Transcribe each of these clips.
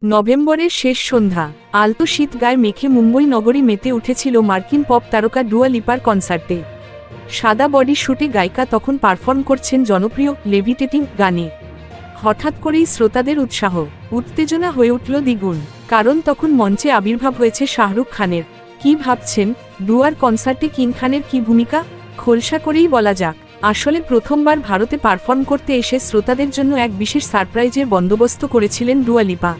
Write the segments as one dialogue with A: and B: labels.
A: নভেম্বরের শেষ সন্ধ্যা, আলতো শীত গায়ে মেখে মুম্বই নগরী মেতে উঠেছিল মার্কিন পপ তারকা ডুয়া লিপার কনসার্টে। সাদা বডি শুটে গায়িকা তখন পারফর্ম করছেন জনপ্রিয় লেভিটেটিং গানে। হঠাৎ করেই শ্রোতাদের উৎসাহ উত্তেজনা হয়ে উঠল দ্বিগুণ, কারণ তখন মঞ্চে আবির্ভাব হয়েছে শাহরুখ খানের। কি ভাবছেন, ডুয়ার কনসার্টে কিং খানের কি ভূমিকা? খোলসা করেই বলা যাক, আসলে প্রথমবার ভারতে পারফর্ম করতে এসে শ্রোতাদের জন্য এক বিশেষ সারপ্রাইজের বন্দোবস্ত করেছিলেন ডুয়া লিপা।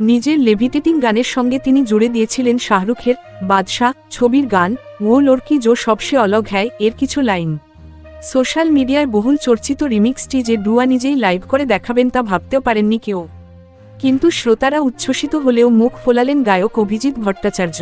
A: নিজের লেভিটেটিং গানের সঙ্গে তিনি জুড়ে দিয়েছিলেন শাহরুখের বাদশা ছবির গান ও লড়কি জো সবসে অলগ হ্যায় এর কিছু লাইন। সোশ্যাল মিডিয়ায় বহুল চর্চিত রিমিক্সটি যে ডুয়া নিজেই লাইভ করে দেখাবেন তা ভাবতেও পারেননি কেউ। কিন্তু শ্রোতারা উচ্ছ্বসিত হলেও মুখ ফোলালেন গায়ক অভিজিৎ ভট্টাচার্য।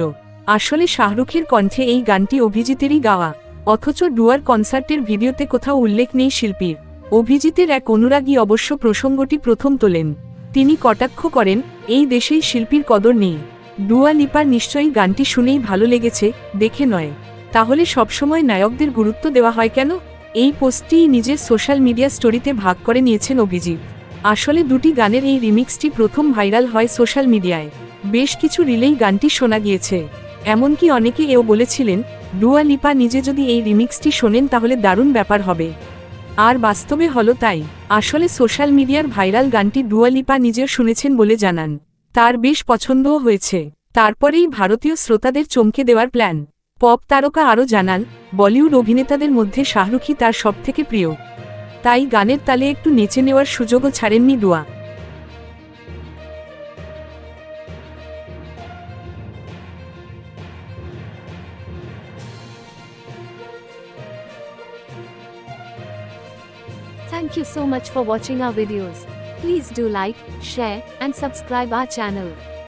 A: আসলে শাহরুখের কণ্ঠে এই গানটি অভিজিতেরই গাওয়া, অথচ ডুয়ার কনসার্টের ভিডিওতে কোথাও উল্লেখ নেই শিল্পীর। অভিজিতের এক অনুরাগী অবশ্য প্রসঙ্গটি প্রথম তোলেন। তিনি কটাক্ষ করেন, এই দেশেই শিল্পীর কদর নেই। ডুয়া লিপার নিশ্চয়ই গানটি শুনেই ভালো লেগেছে, দেখে নয়। তাহলে সবসময় নায়কদের গুরুত্ব দেওয়া হয় কেন? এই পোস্টটিই নিজের সোশ্যাল মিডিয়া স্টোরিতে ভাগ করে নিয়েছেন অভিজিৎ। আসলে দুটি গানের এই রিমিক্সটি প্রথম ভাইরাল হয় সোশ্যাল মিডিয়ায়। বেশ কিছু রিলেই গানটি শোনা গিয়েছে। এমনকি অনেকে এও বলেছিলেন, ডুয়া লিপা নিজে যদি এই রিমিক্সটি শোনেন তাহলে দারুণ ব্যাপার হবে। আর বাস্তবে হলো তাই। আসলে সোশ্যাল মিডিয়ার ভাইরাল গানটি ডুয়া লিপা নিজেও শুনেছেন বলে জানান। তার বেশ পছন্দও হয়েছে। তারপরেই ভারতীয় শ্রোতাদের চমকে দেওয়ার প্ল্যান। পপ তারকা আরও জানান, বলিউড অভিনেতাদের মধ্যে শাহরুখই তার সবথেকে প্রিয়। তাই গানের তালে একটু নেচে নেওয়ার সুযোগও ছাড়েননি ডুয়া।
B: Thank you so much for watching our videos. Please do like, share, and subscribe our channel.